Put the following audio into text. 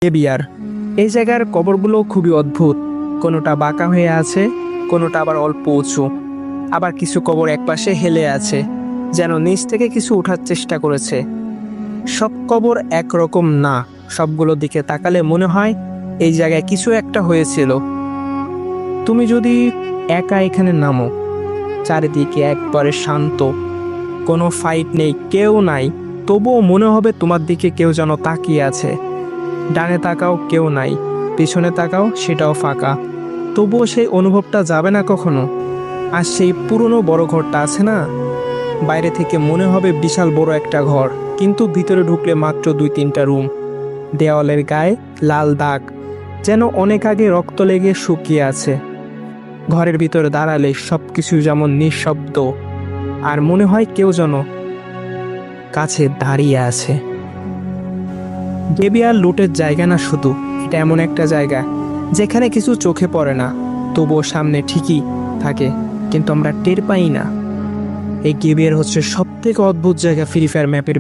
গ্রেভিয়ার। এই জায়গার কবরগুলো খুবই অদ্ভুত, কোনোটা বাঁকা হয়ে আছে, কোনোটা আবার অল্প উঁচু, আবার কিছু কবর একপাশে হেলে আছে, যেন নিচ থেকে কিছু ওঠার চেষ্টা করেছে। সব কবর একরকম না, সবগুলোর দিকে তাকালে মনে হয় এই জায়গায় কিছু একটা হয়েছিল। তুমি যদি একা এখানে নামো, চারিদিকে একবারে শান্ত, কোনো ফাইট নেই, কেউ নাই, তবুও মনে হবে তোমার দিকে কেউ যেন তাকিয়ে আছে। ডানে তাকাও, কেউ নাই, পিছনে তাকাও, সেটাও ফাঁকা, তবুও সেই অনুভবটা যাবে না কখনো। আর সেই পুরনো বড় ঘরটা আছে না, বাইরে থেকে মনে হবে বিশাল বড় একটা ঘর, কিন্তু ভিতরে ঢুকলে মাত্র 2-3টা রুম। দেওয়ালের গায়ে লাল দাগ, যেন অনেক আগে রক্ত লেগে শুকিয়ে আছে। ঘরের ভিতরে দাঁড়ালে সবকিছু যেমন নিঃশব্দ, আর মনে হয় কেউ যেন কাছে দাঁড়িয়ে আছে। গ্রেভিয়ার লুটের জায়গা না শুধু, এটা এমন একটা জায়গা যেখানে কিছু চোখে পড়ে না, তবুও সামনে ঠিকই থাকে, কিন্তু আমরা টের পাই না। এই গ্রেভিয়ার হচ্ছে সবথেকে অদ্ভুত জায়গা ফ্রি ফায়ার ম্যাপের